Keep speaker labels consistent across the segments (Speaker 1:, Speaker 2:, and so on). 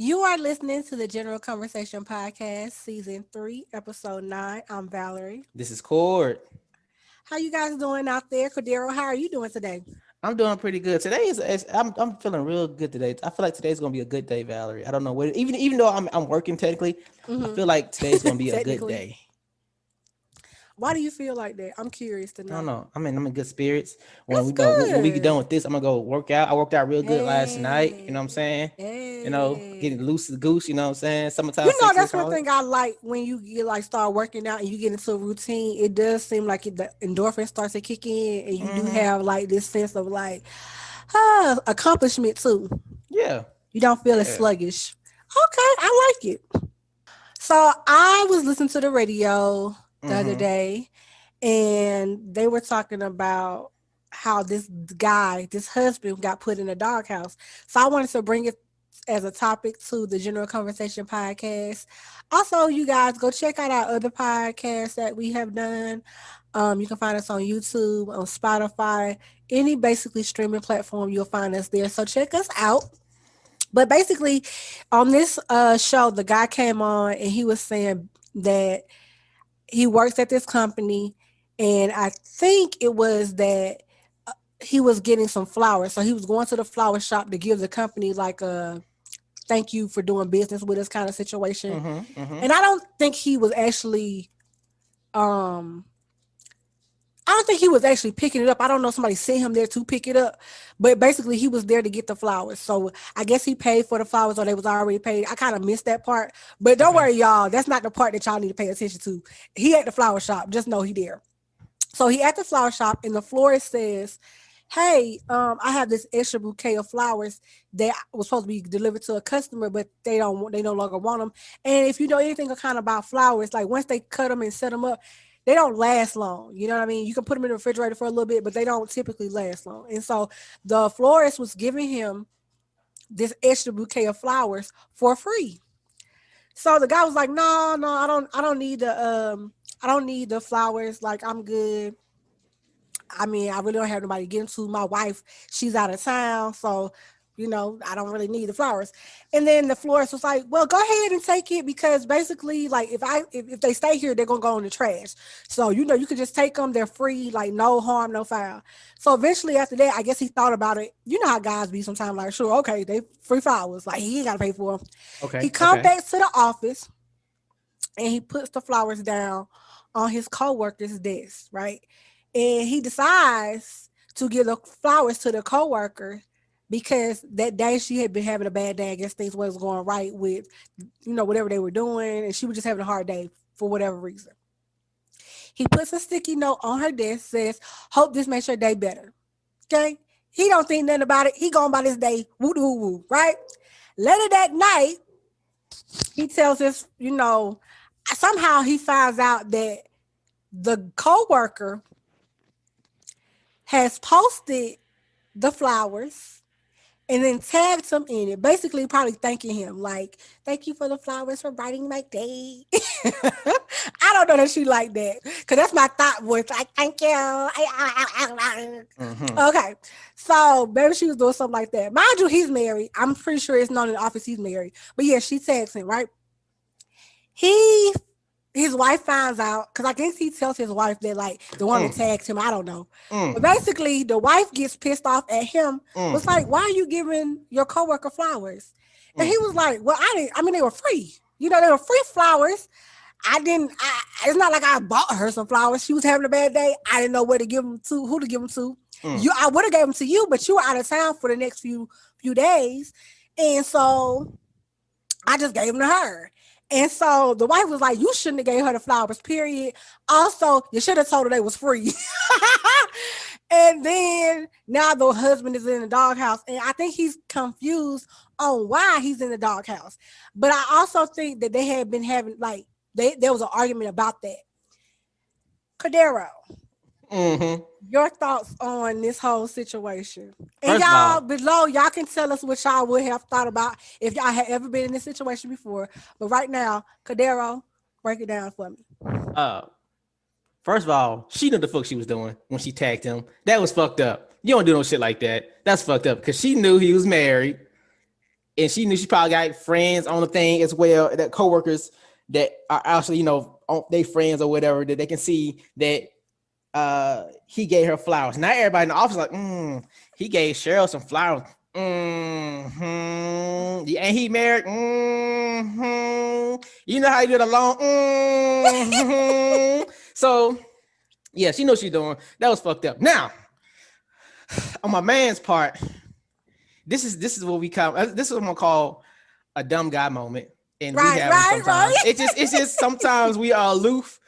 Speaker 1: You are listening to the General Conversation Podcast, Season 3, Episode 9. I'm Valerie.
Speaker 2: This is Cord.
Speaker 1: How you guys doing out there? Cordero, how are you doing today?
Speaker 2: I'm doing pretty good. Today I'm feeling real good today. I feel like today's gonna be a good day, Valerie. I don't know what even though I'm working technically, I
Speaker 1: Mm-hmm.
Speaker 2: feel like today's gonna be a good
Speaker 1: Technically.
Speaker 2: day.
Speaker 1: Why do you feel like that? I'm curious to
Speaker 2: I don't
Speaker 1: know.
Speaker 2: know. I'm in good spirits. When
Speaker 1: That's
Speaker 2: we know when we get done
Speaker 1: good.
Speaker 2: with this, I'm gonna go work out. I worked out real good last night. You know what I'm
Speaker 1: Hey.
Speaker 2: saying? Getting
Speaker 1: Hey.
Speaker 2: loose as a goose. You know what I'm saying? Summertime
Speaker 1: You know,
Speaker 2: sex they
Speaker 1: that's one
Speaker 2: call it.
Speaker 1: thing I like when you get like start working out and you get into a routine. It does seem like the endorphin starts to kick in, and you do
Speaker 2: Mm-hmm.
Speaker 1: have like this sense of like accomplishment too.
Speaker 2: Yeah.
Speaker 1: You don't feel as
Speaker 2: Yeah.
Speaker 1: sluggish. Okay, I like it. So I was listening to the radio the other
Speaker 2: Mm-hmm.
Speaker 1: day, and they were talking about how this guy, this husband, got put in a doghouse. So I wanted to bring it as a topic to the General Conversation podcast. Also, you guys go check out our other podcasts that we have done. You can find us on YouTube, on Spotify, any basically streaming platform. You'll find us there. So check us out. But basically, on this show, the guy came on and he was saying that he works at this company, and I think it was that he was getting some flowers. So he was going to the flower shop to give the company like a thank you for doing business with us kind of situation.
Speaker 2: Mm-hmm. Mm-hmm.
Speaker 1: And I don't think he was actually um I don't think he was actually picking it up. I don't know, somebody sent him there to pick it up, but basically he was there to get the flowers. So I guess he paid for the flowers or they was already paid. I kind of missed that part, but don't
Speaker 2: Okay.
Speaker 1: worry, y'all. That's not the part that y'all need to pay attention to. He at the flower shop. Just know he there. So he at the flower shop, and the florist says, "Hey, I have this extra bouquet of flowers that was supposed to be delivered to a customer, but they no longer want them. And if you know anything kind of about flowers, like once they cut them and set them up, they don't last long. You know what I mean? You can put them in the refrigerator for a little bit, but they don't typically last long. And so the florist was giving him this extra bouquet of flowers for free. So the guy was like, "No, no, I don't need the flowers. Like I'm good. I mean, I really don't have nobody to get them to. My wife, she's out of town, so I don't really need the flowers." And then the florist was like, "Well, go ahead and take it because basically, like, if they stay here, they're gonna go in the trash. So you could just take them. They're free, like no harm, no foul." So eventually, after that, I guess he thought about it. You know how guys be sometimes, like, sure, okay, they free flowers, like he ain't gotta pay for them. He
Speaker 2: Okay.
Speaker 1: come
Speaker 2: Okay.
Speaker 1: back to the office and he puts the flowers down on his coworker's desk, right? And he decides to give the flowers to the coworker because that day she had been having a bad day. I guess things wasn't going right with, whatever they were doing, and she was just having a hard day for whatever reason. He puts a sticky note on her desk, says, "Hope this makes your day better." Okay? He don't think nothing about it. He going by this day, woo woo woo, right? Later that night, he tells us, somehow he finds out that the coworker has posted the flowers and then tagged him in it, basically probably thanking him, like, "Thank you for the flowers for brightening my day." I don't know that she like that, because that's my thought voice, like, "Thank you."
Speaker 2: Mm-hmm.
Speaker 1: Okay, so maybe she was doing something like that. Mind you, he's married. I'm pretty sure it's known in the office he's married. But yeah, she tags him, right? He his wife finds out, because I guess he tells his wife that like the woman
Speaker 2: Mm.
Speaker 1: tagged him. I don't know, but
Speaker 2: Mm.
Speaker 1: basically the wife gets pissed off at him. Was like,
Speaker 2: Mm.
Speaker 1: "Why are you giving your coworker flowers?" And he was
Speaker 2: Mm.
Speaker 1: like, "Well, I didn't. I mean, they were free. They were free flowers. I didn't. It's not like I bought her some flowers. She was having a bad day. I didn't know where to give them to, who to give them to.
Speaker 2: Mm.
Speaker 1: I would have gave them to you, but you were out of town for the next few days, and so I just gave them to her." And so the wife was like, "You shouldn't have gave her the flowers, period. Also, you should have told her they was free." And then now the husband is in the doghouse. And I think he's confused on why he's in the doghouse. But I also think that they had been having, like, there was an argument about that. Cordero,
Speaker 2: Mm-hmm.
Speaker 1: your thoughts on this whole situation. And
Speaker 2: First of
Speaker 1: y'all
Speaker 2: all,
Speaker 1: below, y'all can tell us what y'all would have thought about if y'all had ever been in this situation before. But right now, Cadero, break it down for me.
Speaker 2: uh, first of all, she knew the fuck she was doing when she tagged him. That was fucked up. You don't do no shit like that. That's fucked up because she knew he was married. and she knew she probably got friends on the thing as well, that coworkers that are actually, they friends or whatever, that they can see that he gave her flowers. Now everybody in the office like, he gave Cheryl some flowers. Yeah, ain't he married? You know how you did alone. So yeah, she knows she's doing. That was fucked up. Now, on my man's part, this is what we call, this is what I'm gonna call a dumb guy moment. And we have them sometimes. It's just sometimes we are aloof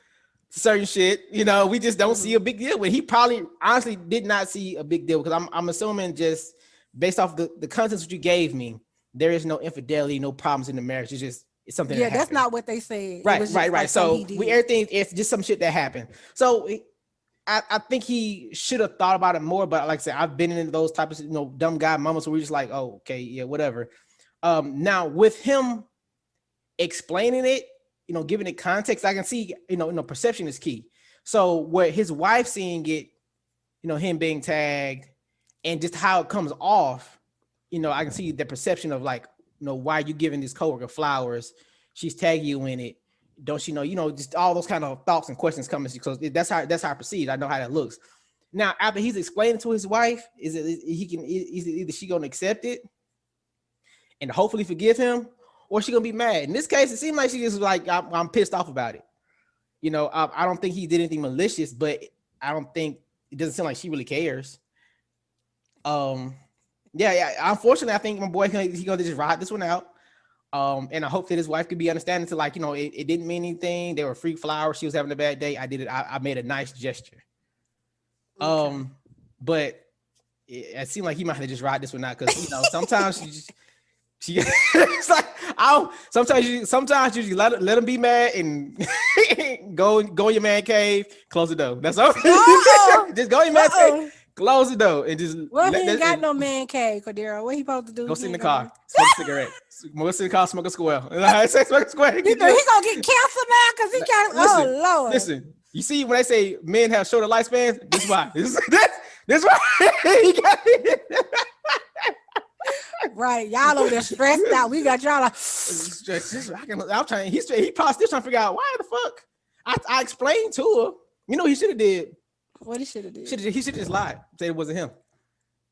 Speaker 2: to certain shit. We just don't see a big deal with. He probably honestly did not see a big deal, because I'm assuming, just based off the contents that you gave me, there is no infidelity, no problems in the marriage. It's something.
Speaker 1: Yeah, that's not what they said.
Speaker 2: Right. Like, so everything, it's just some shit that happened. So I think he should have thought about it more. But like I said, I've been in those types of dumb guy moments where we're just like, oh, okay, yeah, whatever. Now with him explaining it, giving it context, I can see, perception is key. So where his wife seeing it, him being tagged, and just how it comes off, I can see the perception of like, why are you giving this coworker flowers? She's tagging you in it. Don't she know, just all those kind of thoughts and questions coming, because that's how I perceive. I know how that looks. Now, after he's explaining to his wife, is either she gonna accept it and hopefully forgive him, or she gonna be mad? In this case, it seemed like she just was like, I'm pissed off about it. I don't think he did anything malicious, but I don't think, it doesn't seem like she really cares. Yeah. Unfortunately, I think my boy, he's gonna just ride this one out. And I hope that his wife could be understanding to, like, it didn't mean anything. They were free flowers. She was having a bad day. I did it. I made a nice gesture. Okay. But it seemed like he might have just ride this one out, because sometimes she it's like, sometimes you just let him be mad and go in your man cave, close the door. That's all. Just go in your man cave, close the door, and just.
Speaker 1: Well, he ain't got no man cave, Cordero. What he supposed to do?
Speaker 2: Go sit in the car, smoke a cigarette. Go sit in the car, smoke a square. Smoke a square.
Speaker 1: He gonna get cancer now because he can't. Oh Lord!
Speaker 2: Listen, you see when they say men have shorter lifespans, this is why. This why he got it.
Speaker 1: Right, y'all over there stressed out. We got y'all like
Speaker 2: I'm trying. He probably still trying to figure out why the fuck. I explained to her. He should have did.
Speaker 1: What he should have did?
Speaker 2: He should just lied. Say it wasn't him.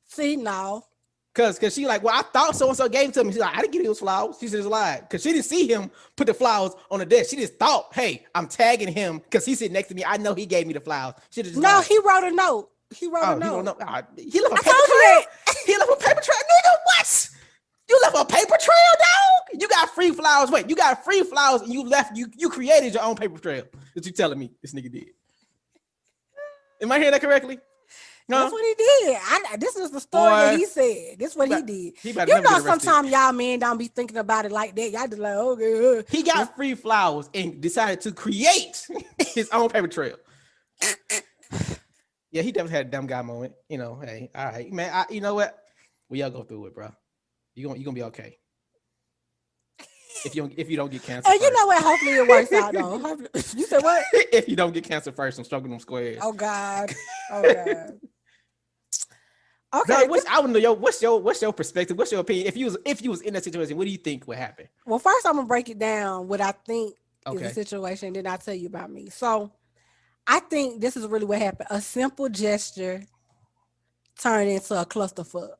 Speaker 1: See, no.
Speaker 2: Cause she like, well, I thought so and so gave it to me. She's like, I didn't get those flowers. She just lied, cause she didn't see him put the flowers on the desk. She just thought, hey, I'm tagging him because he's sitting next to me. I know he gave me the flowers. She just lied.
Speaker 1: He wrote a note. He wrote a note.
Speaker 2: He left a paper trail. He left a paper trail, nigga. What? You left a paper trail, dog? You got free flowers. Wait, you got free flowers and you left. You created your own paper trail. That you telling me this nigga did? Am I hearing that correctly? No,
Speaker 1: that's what he did. This is the story that he said. This is what he did. Sometimes y'all men don't be thinking about it like that. Y'all just like, okay.
Speaker 2: He got free flowers and decided to create his own paper trail. Yeah, he definitely had a dumb guy moment. Hey, all right, man. You know what? We all go through it, bro. You gonna be okay. If you don't get cancer.
Speaker 1: And you know what? Hopefully it works out though. You said what?
Speaker 2: If you don't get cancer first, I'm stroking them squares.
Speaker 1: Oh God. Okay.
Speaker 2: I want to know what's your perspective? What's your opinion? If you was in that situation, what do you think would happen?
Speaker 1: Well, first I'm gonna break it down what I think is the situation, then I'll tell you about me. So I think this is really what happened. A simple gesture turned into a clusterfuck.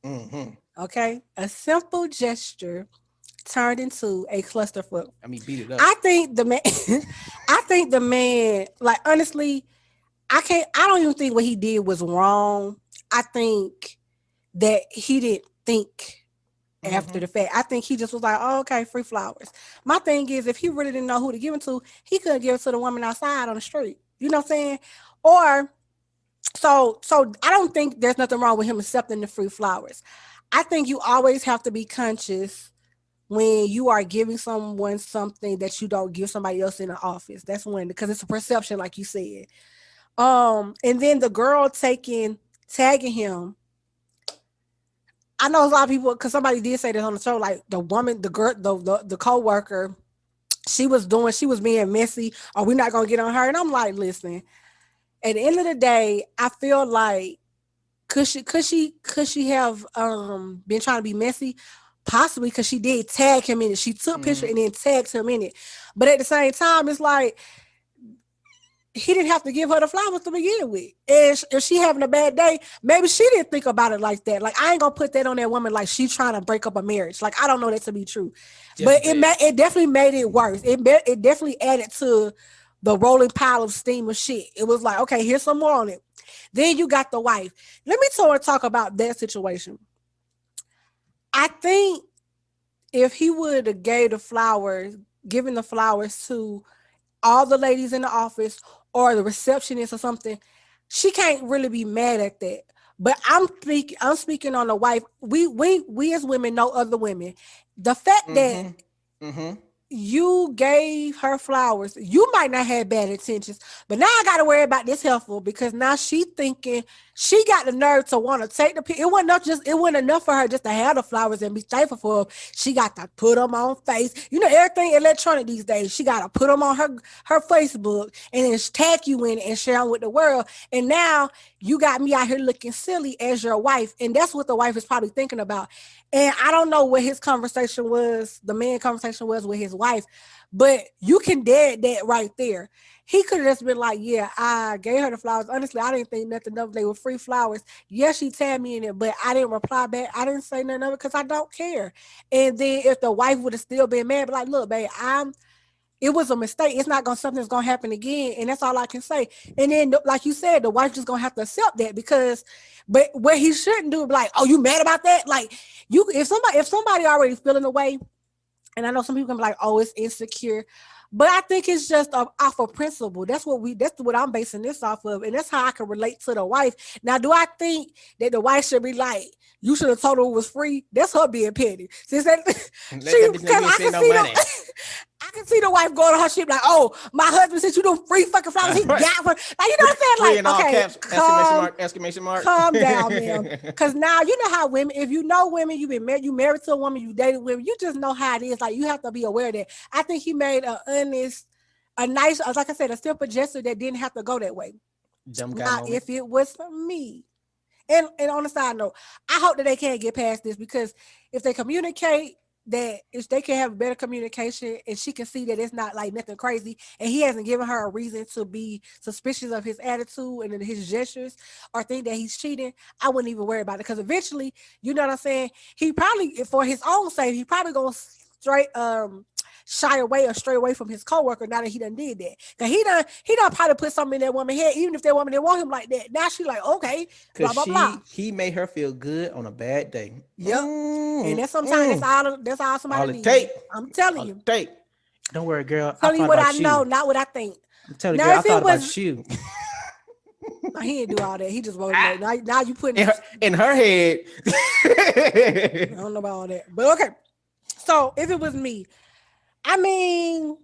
Speaker 2: Mm-hmm.
Speaker 1: Okay, a simple gesture turned into a clusterfuck.
Speaker 2: I mean, beat it up.
Speaker 1: I think the man, like, honestly, I don't even think what he did was wrong. I think that he didn't think after the fact. I think he just was like, oh, okay, free flowers. My thing is, if he really didn't know who to give it to, he could give it to the woman outside on the street. You know what I'm saying? Or so I don't think there's nothing wrong with him accepting the free flowers. I think you always have to be conscious when you are giving someone something that you don't give somebody else in the office. That's when, because it's a perception, like you said. And then the girl tagging him. I know a lot of people, because somebody did say this on the show, like the woman, the girl, the co-worker, she was being messy, or we're not gonna get on her. And I'm like, listen, at the end of the day, I feel like could she have been trying to be messy? Possibly because she did tag him in it. She took picture and then tagged him in it. But at the same time, it's like he didn't have to give her the flowers to begin with. And if she having a bad day, maybe she didn't think about it like that. Like I ain't gonna put that on that woman like she trying to break up a marriage. Like I don't know that to be true. But it definitely made it worse. It definitely added to the rolling pile of steam of shit. It was like, okay, here's some more on it. Then you got the wife. Let me talk about that situation. I think if he would have given the flowers to all the ladies in the office or the receptionist or something, she can't really be mad at that. But I'm speaking on the wife. We as women know other women. The fact that you gave her flowers, you might not have bad intentions, but now I got to worry about this helpful because now she thinking she got the nerve to want to take the picture. It wasn't enough for her just to have the flowers and be thankful for them. She got to put them on face. You know, everything electronic these days. She got to put them on her Facebook and then tag you in it and share them with the world. And now you got me out here looking silly as your wife. And that's what the wife is probably thinking about. And I don't know what his conversation was, the man conversation was with his wife, but you can dead that right there. He could have just been like, yeah, I gave her the flowers. Honestly, I didn't think nothing of it. They were free flowers. Yes, she tagged me in it, but I didn't reply back. I didn't say nothing of it because I don't care. And then if the wife would have still been mad, but like, look, babe, it was a mistake. It's not something's gonna happen again, and that's all I can say. And then, like you said, the wife just gonna have to accept that but what he shouldn't do, like, oh, you mad about that? Like, if somebody already feeling away, and I know some people can be like, oh, it's insecure, but I think it's just off of principle. That's what I'm basing this off of, and that's how I can relate to the wife. Now, do I think that the wife should be like, you should have told her it was free? That's her being petty. Since that, I can see the wife going to her ship like, oh, my husband said you do free fucking flowers. He got her. Like, you know what I'm saying? Like, okay, exclamation mark. Calm down, man. Because now you know how women, if you know women, you married to a woman, you dated women, you just know how it is. Like, you have to be aware of that. I think he made a nice, like I said, a simple gesture that didn't have to go that way. Now, if it was for me, and on the side note, I hope that they can't get past this, because if they communicate, that if they can have better communication and she can see that it's not like nothing crazy and he hasn't given her a reason to be suspicious of his attitude and his gestures or think that he's cheating, I wouldn't even worry about it, because eventually, you know what I'm saying, he probably, for his own sake, he probably gonna shy away or stray away from his coworker now that he done did that. Cause he done probably put something in that woman's head, even if that woman didn't want him like that. Now she like, okay, blah blah blah.
Speaker 2: He made her feel good on a bad day.
Speaker 1: Yep. And that's sometimes that's all somebody needs. I'm telling you.
Speaker 2: Don't worry, girl.
Speaker 1: Tell you what I know, not what I think.
Speaker 2: I'm telling you, girl, I thought about you.
Speaker 1: He didn't do all that. He just wrote it. Now you put
Speaker 2: in her head.
Speaker 1: I don't know about all that. But okay. So if it was me, I mean,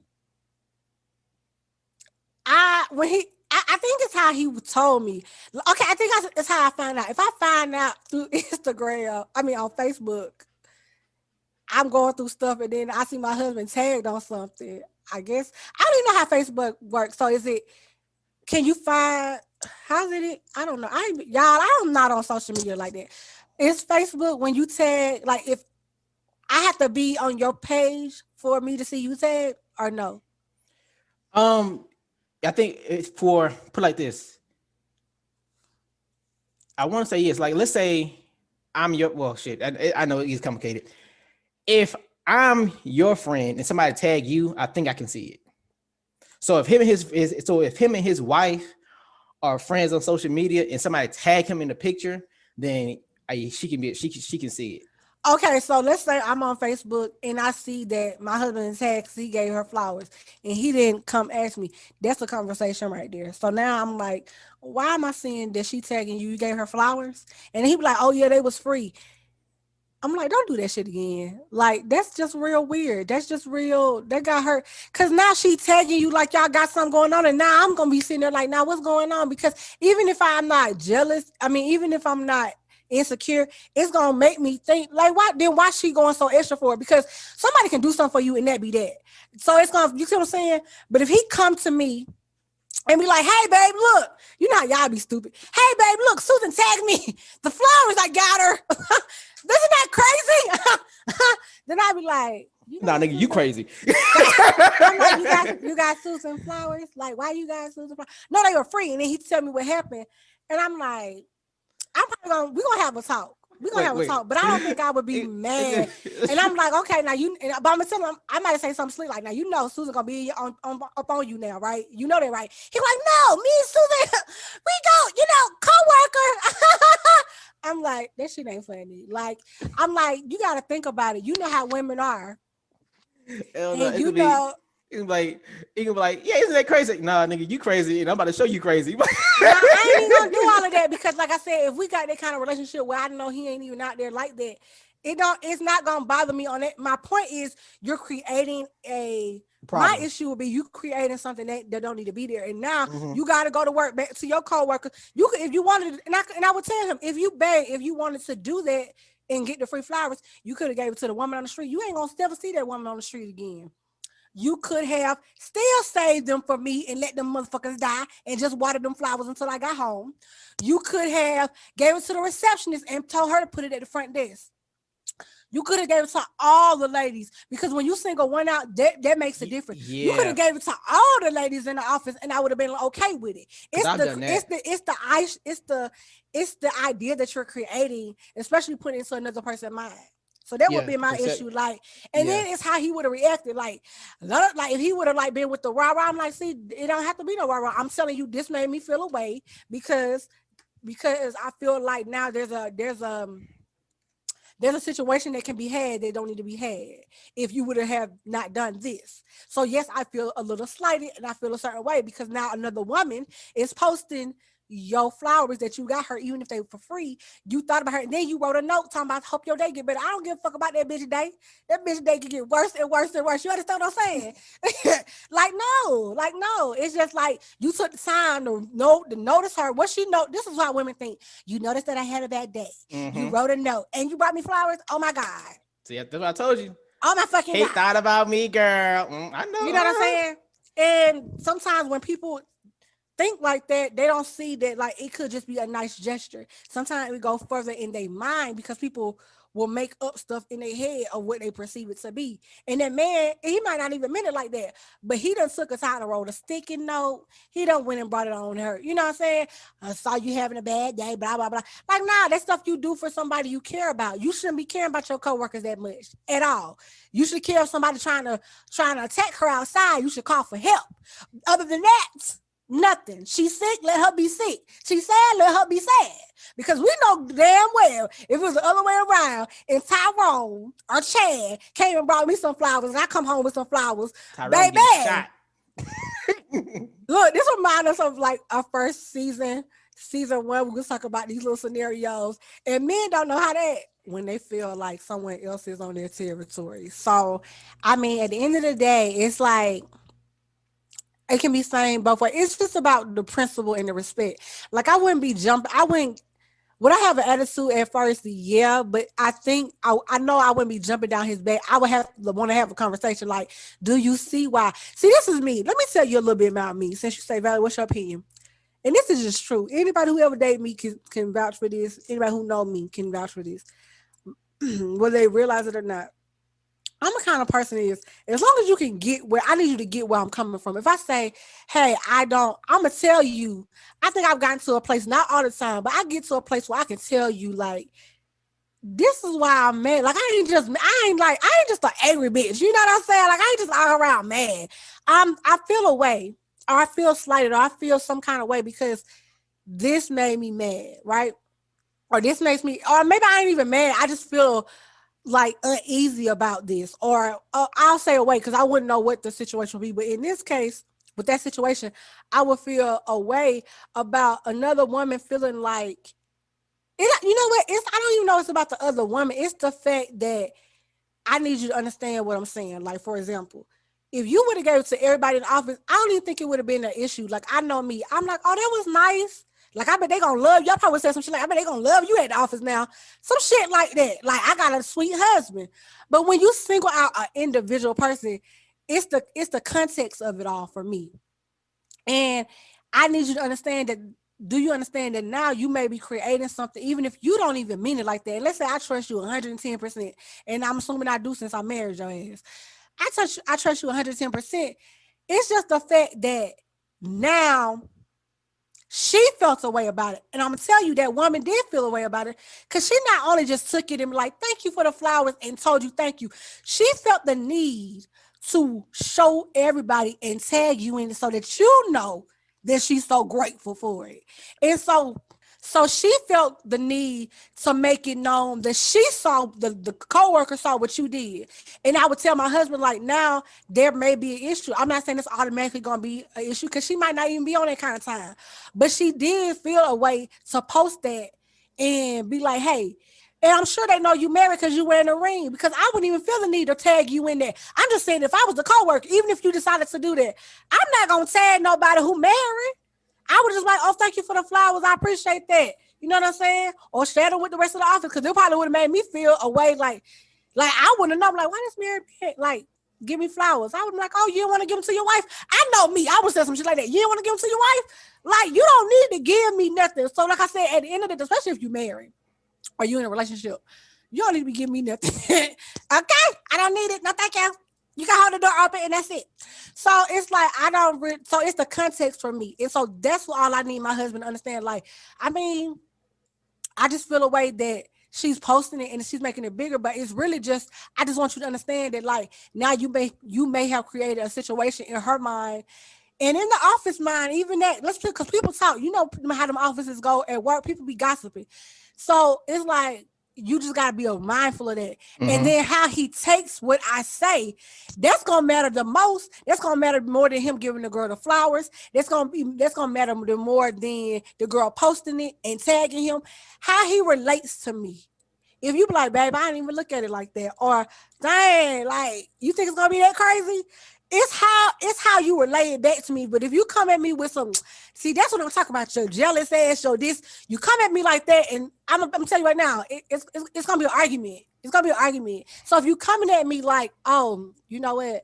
Speaker 1: I think it's how he told me. Okay, I think it's how I find out. If I find out through Instagram, on Facebook, I'm going through stuff and then I see my husband tagged on something, I guess. I don't even know how Facebook works. So can you find, how's it? I don't know. I'm not on social media like that. It's Facebook when you tag, like if I have to be on your page for me to see you tag or no?
Speaker 2: I think it's put like this. I want to say yes. Like, let's say I'm I know it's complicated. If I'm your friend and somebody tag you, I think I can see it. So if him and his wife are friends on social media and somebody tag him in the picture, then she can see it.
Speaker 1: Okay, so let's say I'm on Facebook and I see that my husband tagged, he gave her flowers and he didn't come ask me. That's a conversation right there. So now I'm like, why am I seeing that she tagging you? You gave her flowers? And he be like, oh yeah, they was free. I'm like, don't do that shit again. Like, that's just real weird. That's just real. That got her. Because now she tagging you like y'all got something going on. And now I'm going to be sitting there like, now what's going on? Because even if I'm not jealous, even if I'm not insecure, it's gonna make me think like, why she going so extra for it? Because somebody can do something for you and that be that. So it's gonna, you see what I'm saying? But if he come to me and be like, hey, babe, look. You know how y'all be stupid. Hey, babe, look, Susan tagged me. The flowers, I got her. Isn't that crazy? Then I be like,
Speaker 2: nah, nigga, you crazy.
Speaker 1: I'm like, you got Susan flowers? Like, why you got Susan flowers? No, they were free. And then he tell me what happened. And I'm like, we're gonna have a talk. We're gonna have a talk, but I don't think I would be mad. And I'm like, okay, now but I'm gonna tell him, I might say something slick like, now you know Susan gonna be up on you now, right? You know that, right? He's like, no, me and Susan, we go, co-worker. I'm like, that shit ain't funny. Like, I'm like, you gotta think about it. You know how women are.
Speaker 2: Hell no, it can be like, yeah, isn't that crazy? Nah, nigga, you crazy, and I'm about to show you crazy.
Speaker 1: I ain't even gonna do all of that because, like I said, if we got that kind of relationship where I know he ain't even out there like that, it's not gonna bother me on it. My point is, you're creating a problem. My issue would be you creating something that don't need to be there, and now you got to go to work back to your coworker. You could, if you wanted, and I would tell him, if you wanted to do that and get the free flowers, you could have gave it to the woman on the street. You ain't gonna never see that woman on the street again. You could have still saved them for me and let them motherfuckers die and just watered them flowers until I got home. You could have gave it to the receptionist and told her to put it at the front desk. You could have gave it to all the ladies because when you single one out, that makes a difference. Yeah. You could have gave it to all the ladies in the office, and I would have been okay with it. It's the idea that you're creating, especially putting into another person's mind. So that would be my issue. Like, and then it's how he would have reacted. Like if he would have like been with the rah-rah, I'm like, see, it don't have to be no rah-rah. I'm telling you, this made me feel away because I feel like now there's a situation that can be had that don't need to be had if you would have not done this. So yes, I feel a little slighted and I feel a certain way because now another woman is posting your flowers that you got her, even if they were for free. You thought about her, and then you wrote a note talking about hope your day get better. I don't give a fuck about that bitch day. That bitch day can get worse and worse and worse. You understand what I'm saying? No. It's just like you took the time to notice her. What she know? This is why women think. You noticed that I had a bad day. You wrote a note and you brought me flowers. Oh my God.
Speaker 2: See, that's what I told you.
Speaker 1: Oh my fucking God.
Speaker 2: He thought about me, girl. I know.
Speaker 1: You know what I'm saying? And sometimes when people think like that, they don't see that like it could just be a nice gesture. Sometimes we go further in their mind because people will make up stuff in their head of what they perceive it to be. And that man, he might not even mean it like that, but he done took a time to roll a sticky note. He done went and brought it on her. You know what I'm saying? I saw you having a bad day, blah, blah, blah. Like, nah, that's stuff you do for somebody you care about. You shouldn't be caring about your coworkers that much at all. You should care if somebody trying to attack her outside. You should call for help. Other than that, nothing. She's sick, let her be sick. She's sad, let her be sad. Because we know damn well if it was the other way around and Tyrone or Chad came and brought me some flowers and I come home with some flowers, Tyrone baby. Look, this reminds us of like our first season 1. We'll talk about these little scenarios. And men don't know how that when they feel like someone else is on their territory. So, I mean, at the end of the day, it's like it can be saying both ways. It's just about the principle and the respect. Like I wouldn't be jumping. Would I have an attitude at first? Yeah, but I think I know I wouldn't be jumping down his back. I would want to have a conversation like, do you see why? See, this is me. Let me tell you a little bit about me. Since you say, Valerie, what's your opinion? And this is just true. Anybody who ever dated me can vouch for this. Anybody who know me can vouch for this. Whether they realize it or not. I'm the kind of person is as long as you can get where I need you to get where I'm coming from. If I say, hey, I'm gonna tell you, I think I've gotten to a place, not all the time, but I get to a place where I can tell you like, this is why I'm mad. Like I ain't just an angry bitch. You know what I'm saying? Like I ain't just all around mad. I feel a way, or I feel slighted, or I feel some kind of way because this made me mad, right? Or this makes me, or maybe I ain't even mad. I just feel like uneasy about this, or I'll say away because I wouldn't know what the situation would be. But in this case, with that situation, I would feel a way about another woman feeling like it. You know what? I don't even know it's about the other woman. It's the fact that I need you to understand what I'm saying. Like, for example, if you would have gave it to everybody in the office, I don't even think it would have been an issue. Like, I know me. I'm like, oh, that was nice. Like, I bet they gonna love you. I probably said some shit like, I bet they gonna love you at the office now. Some shit like that. Like, I got a sweet husband. But when you single out an individual person, it's the context of it all for me. And I need you to understand that. Do you understand that now you may be creating something, even if you don't even mean it like that? And let's say I trust you 110%, and I'm assuming I do since I married your ass. I trust you 110%. It's just the fact that now she felt a way about it. And I'm gonna tell you that woman did feel a way about it, because she not only just took it and like, thank you for the flowers and told you thank you. She felt the need to show everybody and tag you in it so that you know that she's so grateful for it. And so she felt the need to make it known that she saw the coworker saw what you did. And I would tell my husband, like, now there may be an issue. I'm not saying it's automatically gonna be an issue, because she might not even be on that kind of time. But she did feel a way to post that and be like, hey, and I'm sure they know you married because you wearing a ring, because I wouldn't even feel the need to tag you in there. I'm just saying, if I was the coworker, even if you decided to do that, I'm not gonna tag nobody who married. I would just like, oh, thank you for the flowers. I appreciate that. You know what I'm saying? Or share them with the rest of the office, because they probably would have made me feel a way like I wouldn't know. Like, why does Mary like give me flowers? I would be like, oh, you don't want to give them to your wife? I know me. I would say some shit like that. You don't want to give them to your wife? Like, you don't need to give me nothing. So, like I said, at the end of it, especially if you're married or you're in a relationship, you don't need to be giving me nothing. Okay? I don't need it. No, thank you. You can hold the door open and that's it. So it's like, so it's the context for me. And so that's what all I need my husband to understand. Like, I mean, I just feel a way that she's posting it and she's making it bigger, but it's really just, I just want you to understand that, like, now you may have created a situation in her mind and in the office mind, even that, because people talk, you know how them offices go at work, people be gossiping. So it's like, you just got to be mindful of that. Mm-hmm. And then how he takes what I say, that's going to matter the most. That's going to matter more than him giving the girl the flowers. That's going to matter more than the girl posting it and tagging him. How he relates to me. If you be like, babe, I didn't even look at it like that. Or, dang, like, you think it's going to be that crazy? It's how you relay it back to me. But if you come at me with some, see, that's what I'm talking about. Your jealous ass, your this. You come at me like that, and I'm telling you right now, it's gonna be an argument. It's gonna be an argument. So if you coming at me like, oh, you know what?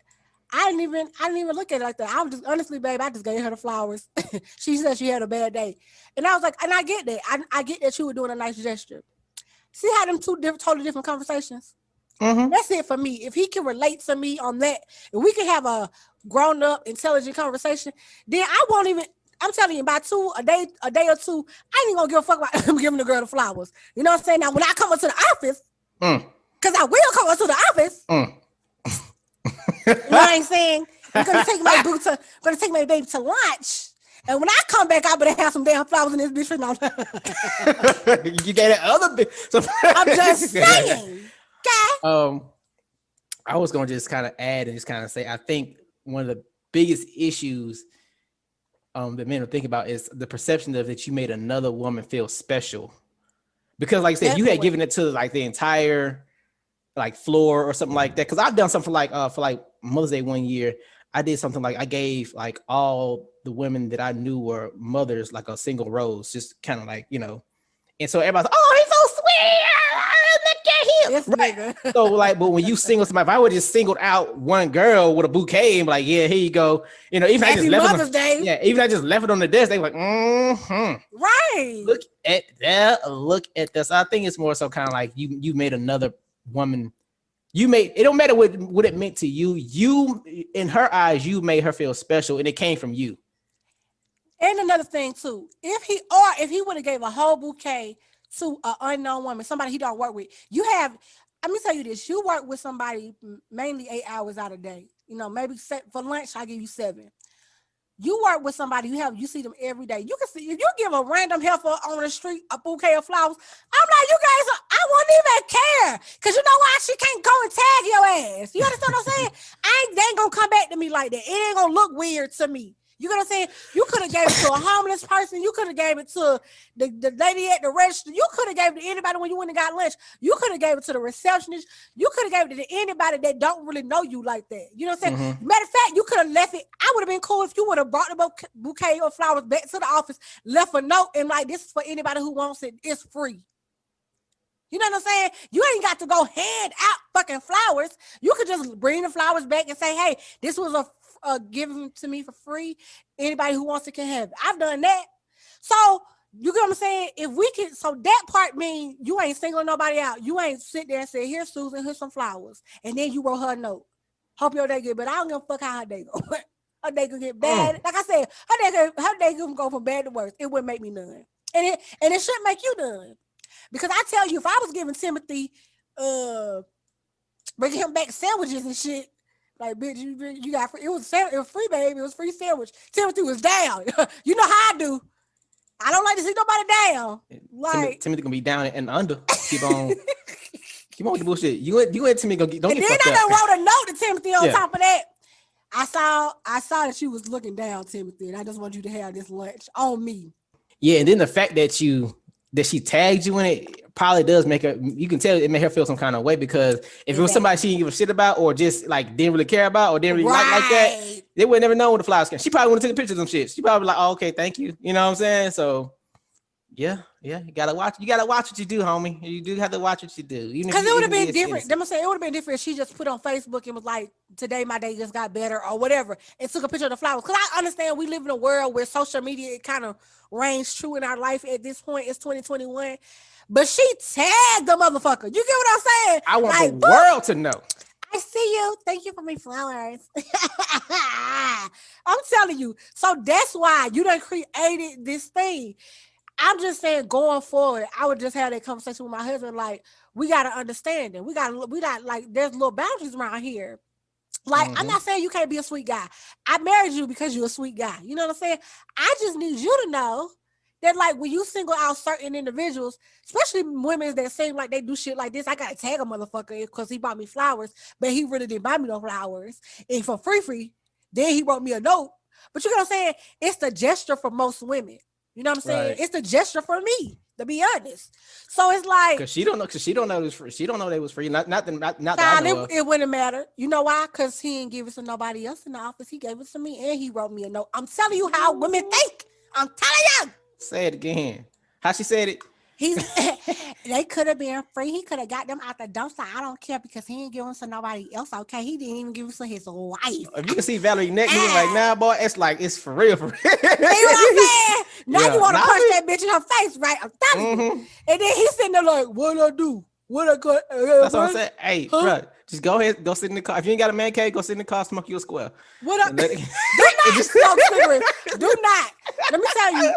Speaker 1: I didn't even look at it like that. I was just, honestly, babe, I just gave her the flowers. She said she had a bad day, and I was like, and I get that. I get that you were doing a nice gesture. See how them totally different conversations. Mm-hmm. That's it for me. If he can relate to me on that, if we can have a grown-up, intelligent conversation, then I won't even. I'm telling you, by a day or two, I ain't gonna give a fuck about him giving the girl the flowers. You know what I'm saying? Now, when I come up to the office, because I will come up to the office, you know what I'm saying? I'm gonna take my baby to lunch. And when I come back, I better have some damn flowers in this bitch. No.
Speaker 2: You get that other bitch.
Speaker 1: I'm just saying.
Speaker 2: Okay. I was gonna just kind of add and just kind of say, I think one of the biggest issues that men are thinking about is the perception of that you made another woman feel special. Because like I said, if you had given it to like the entire like floor or something like that. Because I've done something for like Mother's Day one year. I did something like I gave like all the women that I knew were mothers like a single rose, just kind of like, you know. And so everybody's like, oh, he's so sweet. Look at him. Right. So like, but when you single somebody, if I would just singled out one girl with a bouquet and be like, yeah, here you go. You know, even I just left I just left it on the desk, they were like,
Speaker 1: right.
Speaker 2: Look at that. Look at this. I think it's more so kind of like you made another woman. It don't matter what it meant to you. You, in her eyes, you made her feel special, and it came from you.
Speaker 1: And another thing too, if he would have gave a whole bouquet to an unknown woman, somebody he don't work with, let me tell you this: you work with somebody mainly 8 hours out of the day. You know, maybe for lunch I give you 7. You work with somebody you see them every day. You can see if you give a random heifer on the street a bouquet of flowers. I'm like, you guys, I wouldn't even care, because you know why? She can't go and tag your ass. You understand what I'm saying? They ain't gonna come back to me like that. It ain't gonna look weird to me. You know what I'm saying? You could have gave it to a homeless person. You could have gave it to the lady at the register. You could have gave it to anybody when you went and got lunch. You could have gave it to the receptionist. You could have gave it to anybody that don't really know you like that. You know what I'm saying? Mm-hmm. Matter of fact, you could have left it. I would have been cool if you would have brought the bouquet of flowers back to the office, left a note, and like, this is for anybody who wants it. It's free. You know what I'm saying? You ain't got to go hand out fucking flowers. You could just bring the flowers back and say, hey, this was give them to me for free. Anybody who wants it can have it. I've done that. So you get what I'm saying? If we can, so that part means you ain't singling nobody out. You ain't sit there and say, "Here, Susan, here's some flowers," and then you wrote her a note. Hope your day good, but I don't give a fuck how her day go. Her day could get bad. Like I said, her day could go from bad to worse. It wouldn't make me none, and it shouldn't make you none, because I tell you, if I was giving Timothy, bringing him back sandwiches and shit. Like, bitch, you got free. It was free, baby. It was free sandwich. Timothy was down. You know how I do. I don't like to see nobody down. Like
Speaker 2: Timothy gonna be down and under. Keep on with the bullshit. You and Timothy don't get fucked up. And then
Speaker 1: I wrote a note to Timothy on top of that. I saw that you was looking down, Timothy, and I just want you to have this lunch on me.
Speaker 2: Yeah, and then the fact that she tagged you in it probably does make her. You can tell it made her feel some kind of way, because if it was somebody she didn't give a shit about, or just like didn't really care about, or didn't really like that, they would never know when the flowers came. She probably would have taken pictures of them shit. She probably like, oh, okay, thank you. You know what I'm saying? So yeah, you gotta watch. You gotta watch what you do, homie. You do have to watch what you do.
Speaker 1: Because it would have been different. I'm gonna say it would have been different if she just put on Facebook and was like, "Today my day just got better," or whatever, and took a picture of the flowers. Because I understand we live in a world where social media kind of reigns true in our life at this point. It's 2021, but she tagged the motherfucker. You get what I'm saying?
Speaker 2: I want the world to know.
Speaker 1: I see you. Thank you for my flowers. I'm telling you. So that's why you done created this thing. I'm just saying, going forward, I would just have that conversation with my husband. Like, we got to understand it. We got like, there's little boundaries around here. Like, I'm not saying you can't be a sweet guy. I married you because you're a sweet guy. You know what I'm saying? I just need you to know that, like, when you single out certain individuals, especially women that seem like they do shit like this, I got to tag a motherfucker because he bought me flowers, but he really didn't buy me no flowers. And for free, then he wrote me a note. But you know what I'm saying? It's the gesture for most women. You know what I'm saying? Right. It's the gesture for me, to be honest. So it's like,
Speaker 2: because she don't know it was free. She don't know they was free. Not that I know of.
Speaker 1: It wouldn't matter. You know why? Because he didn't give it to nobody else in the office. He gave it to me, and he wrote me a note. I'm telling you how women think. I'm telling you.
Speaker 2: Say it again. How she said it?
Speaker 1: They could have been free. He could have got them out the dumpster. I don't care, because he didn't give them to nobody else. Okay, he didn't even give them to his wife.
Speaker 2: If you can see Valerie neck moving right now, boy, it's like it's for real. You know what
Speaker 1: I'm saying? Now you want to punch that bitch in her face, right? I'm telling you. And then he's sitting there like, "What I do? What I got?"
Speaker 2: That's what I'm saying. Hey, bro, just go ahead, go sit in the car. If you ain't got a man cave, go sit in the car, smoke you a square.
Speaker 1: What up? Do not smoke cigarettes. Do not. Let me tell you.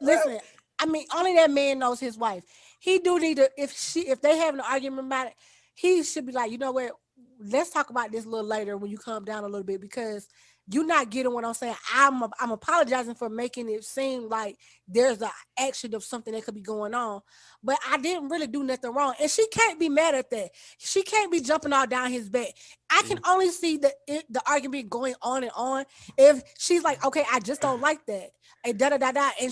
Speaker 1: Listen. I mean, only that man knows his wife. He do need to, if they have an argument about it, he should be like, you know what? Let's talk about this a little later when you calm down a little bit, because you're not getting what I'm saying. I'm apologizing for making it seem like there's an action of something that could be going on, but I didn't really do nothing wrong, and she can't be mad at that. She can't be jumping all down his back. I can only see the argument going on and on if she's like, okay, I just don't like that, and and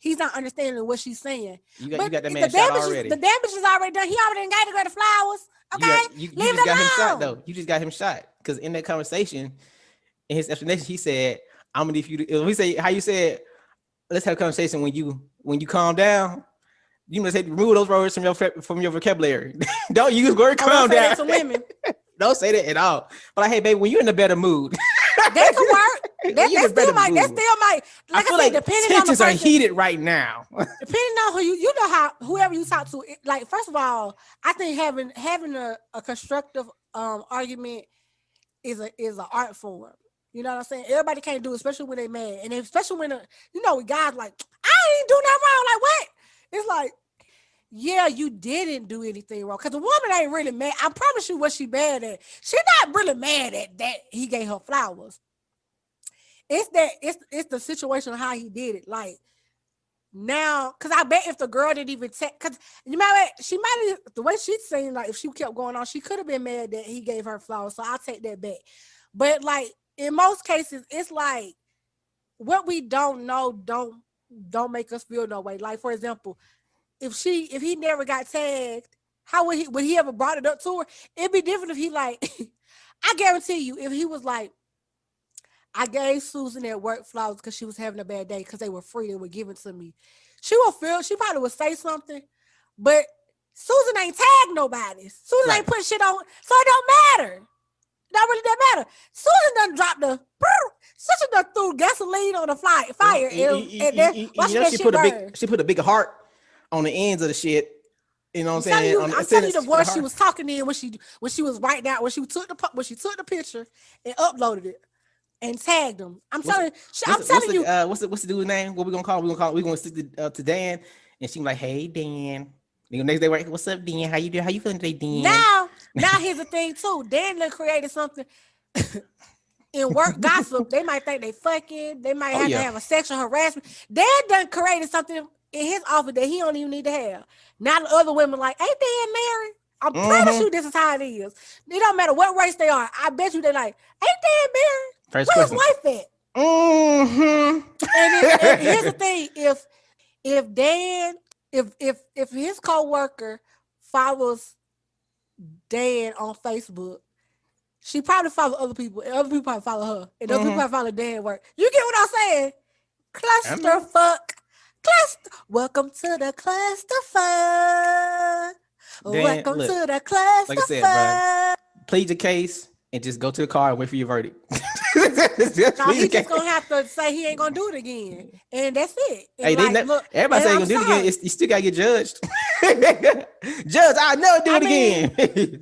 Speaker 1: he's not understanding what she's saying.
Speaker 2: You got that man shot already.
Speaker 1: The damage is already done. He already got to go to flowers. Okay,
Speaker 2: you just got him shot though. You just got him shot, because in that conversation, in his explanation, he said, "I'm gonna need you to." We say how you said, "Let's have a conversation when you calm down." You must remove those words from your vocabulary. Don't use word calm down
Speaker 1: to women.
Speaker 2: Don't say that at all. But like, hey, baby, when you're in a better mood,
Speaker 1: that could work. That still might. Like I said, depending on the person,
Speaker 2: tensions are heated right now.
Speaker 1: Depending on who you know how whoever you talk to. Like, first of all, I think having a constructive argument is an art form. You know what I'm saying? Everybody can't do it, especially when they mad, and especially when guys like, I ain't do nothing wrong. Like, what? It's like, yeah, you didn't do anything wrong, because the woman ain't really mad. I promise you, what she mad at? She's not really mad at that he gave her flowers. It's the situation of how he did it. Like, now, because I bet if the girl didn't even take, because you know what, she might have, the way she's saying, like, if she kept going on, she could have been mad that he gave her flowers. So I'll take that back. But like, in most cases, it's like, what we don't know don't make us feel no way. Like, for example, if he never got tagged, how would he ever brought it up to her? It'd be different if he like, I guarantee you, if he was like, I gave Susan at work flowers because she was having a bad day because they were free, they were given to me. She probably would say something, but Susan ain't tagged nobody. Susan ain't put shit on, so it don't matter. don't really that matter. Susan done dropped the. Susan done threw gasoline on the fire, and then watching that shit burn.
Speaker 2: She put a big heart on the ends of the shit. You know what I'm saying?
Speaker 1: I'm telling you the voice she was talking in when she was writing out when she took the picture and uploaded it and tagged them. I'm telling you.
Speaker 2: What's the dude's name? What we gonna call him? We're gonna stick to Dan, and she like, hey Dan. Next day, what's up, Dan? How you doing? How you feeling today, Dan?
Speaker 1: Now here's the thing too. Dan done created something in work gossip. They might think they fucking. They might have to have a sexual harassment. Dan done created something in his office that he don't even need to have. Now the other women like, ain't Dan married? I'm promise you this is how it is. It don't matter what race they are. I bet you they like, ain't Dan married? Where's his wife at? And here's the thing: if Dan, if his coworker follows Dan on Facebook, she probably follows other people, and other people probably follow her, and other people probably follow Dan work. You get what I'm saying? Clusterfuck. Welcome to the clusterfuck. Welcome to the clusterfuck. Like I said, bro,
Speaker 2: plead your case and just go to the car and wait for your verdict.
Speaker 1: He's just gonna have to say he ain't gonna do it again, and that's it. And
Speaker 2: hey, look, everybody say he gonna do it again. You still gotta get judged. Judge, I'll never do it again.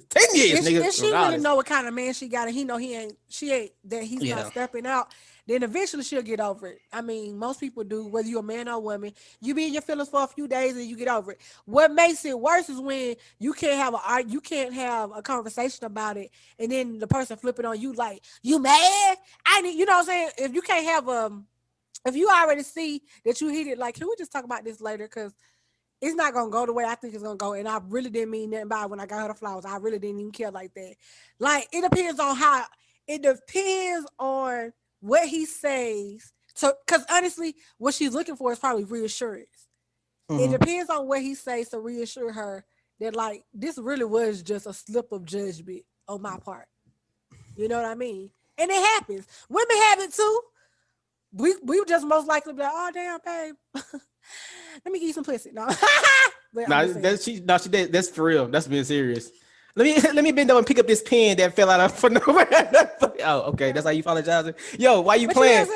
Speaker 2: 10 years, nigga.
Speaker 1: If she really know what kind of man she got, and he know she ain't that he's not stepping out, then eventually she'll get over it. I mean, most people do, whether you're a man or a woman. You be in your feelings for a few days and you get over it. What makes it worse is when you can't have a conversation about it, and then the person flipping on you like, you mad? You know what I'm saying? If you can't have if you already see that you heated, like, can we just talk about this later? Because it's not gonna go the way I think it's gonna go, and I really didn't mean nothing by it when I got her the flowers. I really didn't even care like that. Like, it depends on what he says. So, because honestly, what she's looking for is probably reassurance. It depends on what he says to reassure her that, like, this really was just a slip of judgment on my part. You know what I mean? And it happens. Women have it too. We just most likely be like, oh damn, babe, let me give you some pussy. No,
Speaker 2: that's for real. That's being serious. Let me bend over and pick up this pen that fell out of nowhere. Oh, okay, that's how you apologizing. Yo, why you playing?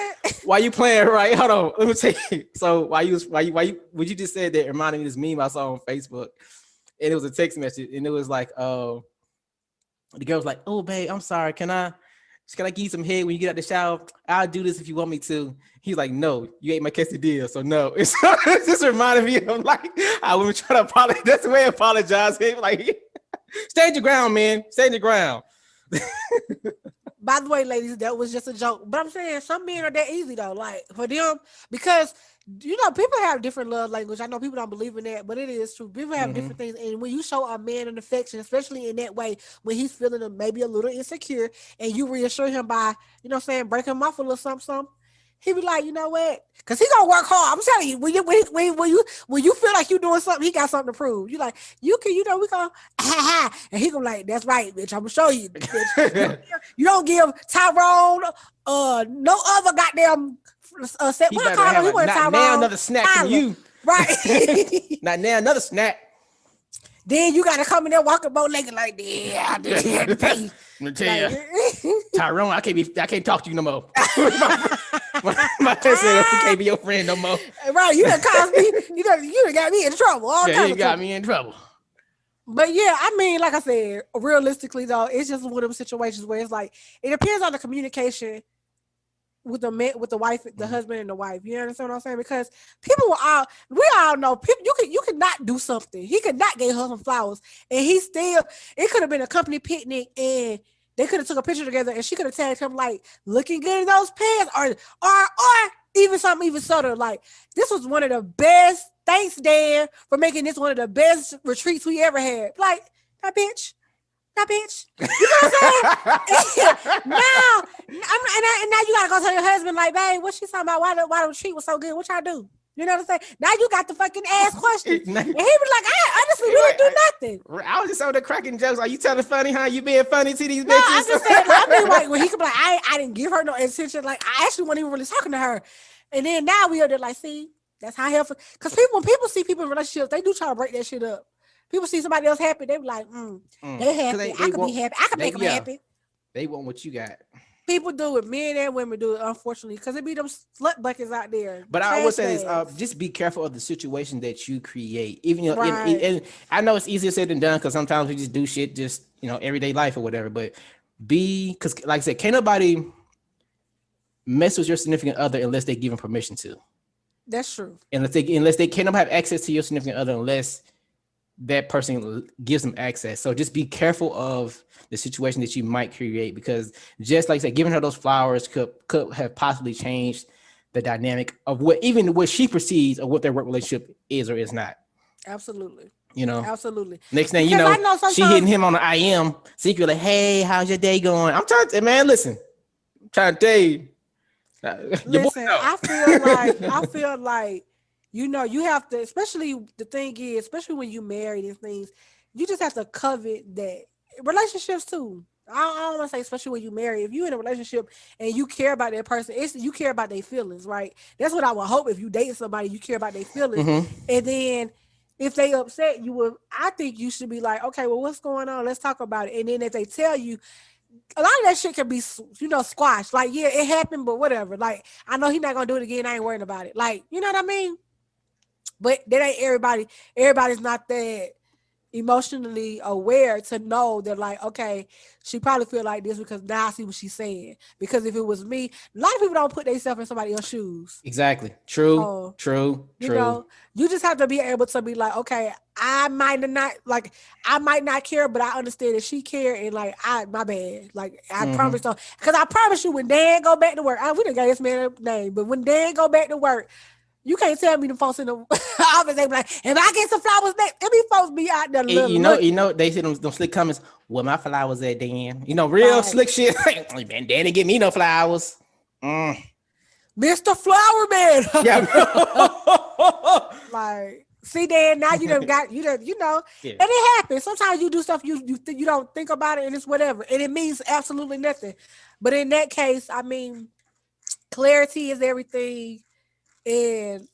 Speaker 2: Why you playing? Right? Hold on. Let me tell you. So why you what you just said that reminded me of this meme I saw on Facebook, and it was a text message, and it was like, the girl was like, oh babe, I'm sorry, can I give you some head when you get out the shower? I'll do this if you want me to. He's like, no, you ate my quesadilla, so no. It's just reminded me of like how women try to apologize. That's the way I apologize. Like, stand your ground, man. Stand your ground.
Speaker 1: By the way, ladies, that was just a joke. But I'm saying some men are that easy though. Like, for them, because people have different love language. I know people don't believe in that, but it is true. People have different things. And when you show a man an affection, especially in that way, when he's feeling maybe a little insecure, and you reassure him by, breaking him off a little something, he be like, you know what? Because he gonna work hard. I'm telling you, when you feel like you doing something, he got something to prove. You like, we gonna and he gonna like, that's right, bitch. I'm gonna show you, bitch. You don't give Tyrone no other goddamn set.
Speaker 2: He better have not now another snack from you.
Speaker 1: Right.
Speaker 2: Not now another snack.
Speaker 1: Then you gotta come in there walking bow-legged like, yeah,
Speaker 2: let me tell you, Tyrone, I can't talk to you no more. My friend said I can't be your friend no more.
Speaker 1: Right, you done caused me. You done got me in trouble.
Speaker 2: You got me in trouble.
Speaker 1: But yeah, I mean, like I said, realistically though, it's just one of them situations where it's like it depends on the communication with the man, with the wife, the husband and the wife. You understand what I'm saying? Because we all know people. You could not do something. He could not get her some flowers, and it could have been a company picnic, and they could have took a picture together, and she could have tagged him like looking good in those pants, or even something even subtle. Like, this was one of the best. Thanks, Dan, for making this one of the best retreats we ever had. Like, that bitch. You know what I'm saying? now you gotta go tell your husband, like, babe, what she talking about? Why the retreat was so good? What y'all do? You know what I'm saying? Now you got the fucking ass question. And he was like, I honestly really do nothing.
Speaker 2: I was just over there cracking jokes. Are you telling funny, huh? You being funny to these bitches?
Speaker 1: No, I'm just saying, I mean, like, when he could be like, I didn't give her no attention. Like, I actually wasn't even really talking to her. And then now we are there like, see, that's how helpful. Because when people see people in relationships, they do try to break that shit up. People see somebody else happy, they be like, they happy. I could be happy. I could make them happy.
Speaker 2: They want what you got.
Speaker 1: People do it. Men and women do it, unfortunately, because it be them slut buckets out there.
Speaker 2: But I would
Speaker 1: Trash
Speaker 2: say this:
Speaker 1: bags.
Speaker 2: just be careful of the situation that you create. Even you know,
Speaker 1: Right.
Speaker 2: and I know it's easier said than done because sometimes we just do shit, just everyday life or whatever. But because, like I said, can't nobody mess with your significant other unless they give them permission to.
Speaker 1: That's true.
Speaker 2: Unless they cannot have access to your significant other unless that person gives them access. So just be careful of the situation that you might create, because just like I said, giving her those flowers could have possibly changed the dynamic of what she perceives of what their work relationship is or is not.
Speaker 1: Absolutely.
Speaker 2: Absolutely. Next thing
Speaker 1: because I know
Speaker 2: she hitting him on the IM secretly. Hey, how's your day going? I'm trying to, man, listen. I'm trying to tell you.
Speaker 1: Listen, I feel like you have to, especially the thing is, especially when you married and things, you just have to covet that. Relationships too. I don't want to say, especially when you marry, if you in a relationship and you care about that person, you care about their feelings, right? That's what I would hope. If you date somebody, you care about their feelings, and then if they upset you, I think you should be like, okay, well, what's going on? Let's talk about it. And then if they tell you, a lot of that shit can be, squashed. Like, yeah, it happened, but whatever. Like, I know he's not gonna do it again. I ain't worrying about it. Like, you know what I mean? But that ain't everybody. Everybody's not that emotionally aware to know that, like, okay, she probably feel like this because now I see what she's saying. Because if it was me, a lot of people don't put themselves in somebody else's shoes.
Speaker 2: Exactly. True.
Speaker 1: You just have to be able to be like, okay, I might not care, but I understand that she care, and like, my bad. Like, I promise though, because I promise you, when Dan go back to work, we done gave this man a name, but when Dan go back to work, you can't tell me the folks in the office, they be like, if I get some flowers next, it be folks be out there
Speaker 2: they see them slick comments. Well, my flowers at Dan. Real slick shit. Man, Dan didn't give me no flowers.
Speaker 1: Mr. Flower Man.
Speaker 2: Yeah.
Speaker 1: Like, see, Dan, now you done got, yeah. And it happens. Sometimes you do stuff you don't think about it, and it's whatever, and it means absolutely nothing. But in that case, I mean, clarity is everything, and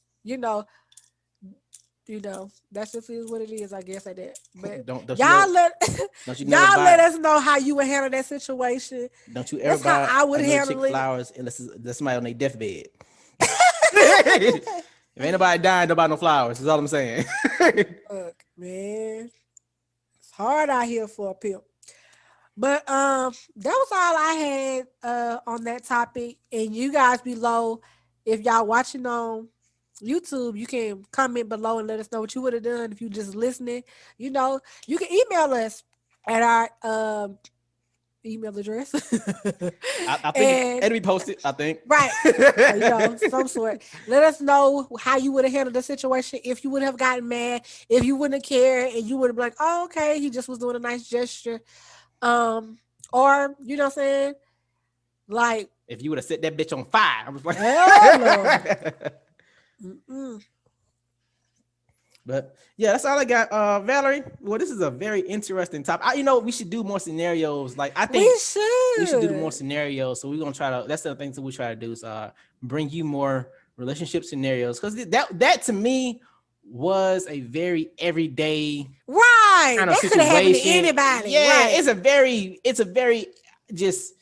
Speaker 1: that's just is what it is, I guess, at that. But y'all let us know how you would handle that situation.
Speaker 2: Don't you ever buy I would handle flowers unless there's somebody on their deathbed. If ain't nobody dying, don't buy no flowers. That's all I'm saying.
Speaker 1: Look, man, it's hard out here for a pimp. But that was all I had on that topic. And you guys below, if y'all watching on YouTube, you can comment below and let us know what you would have done if you just listening. You can email us at our email address.
Speaker 2: I think it'll be posted, I think.
Speaker 1: Right. Some sort. Let us know how you would have handled the situation, if you would have gotten mad, if you wouldn't have cared, and you would have been like, oh, okay, he just was doing a nice gesture. Or, you know what I'm saying? Like,
Speaker 2: if you would have set that bitch on fire. I was like,
Speaker 1: hell no.
Speaker 2: But yeah, that's all I got. Valerie, well, this is a very interesting topic. We should do more scenarios. Like, I think we should do more scenarios. So we're gonna try to. That's the thing that we try to do is bring you more relationship scenarios, because that to me was a very everyday kind of situation. Could happen to anybody. Yeah, right. It's a very just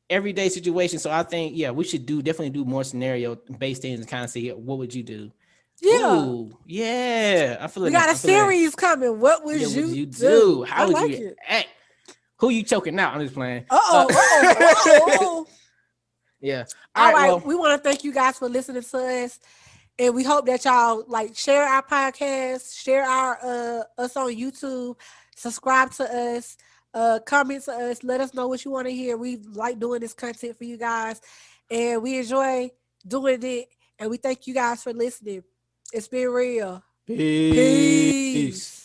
Speaker 2: everyday situation. So I think we should definitely do more scenario based things and kind of see what would you do.
Speaker 1: Yeah.
Speaker 2: Ooh, yeah. I feel like
Speaker 1: we got a series coming. What would you do?
Speaker 2: How would you act? Who you choking out? I'm just playing. Yeah.
Speaker 1: All right. Well, we want to thank you guys for listening to us, and we hope that y'all share our podcast, share our us on YouTube, subscribe to us, comment to us, let us know what you want to hear. We like doing this content for you guys, and we enjoy doing it, and we thank you guys for listening. It's been real.
Speaker 2: Peace.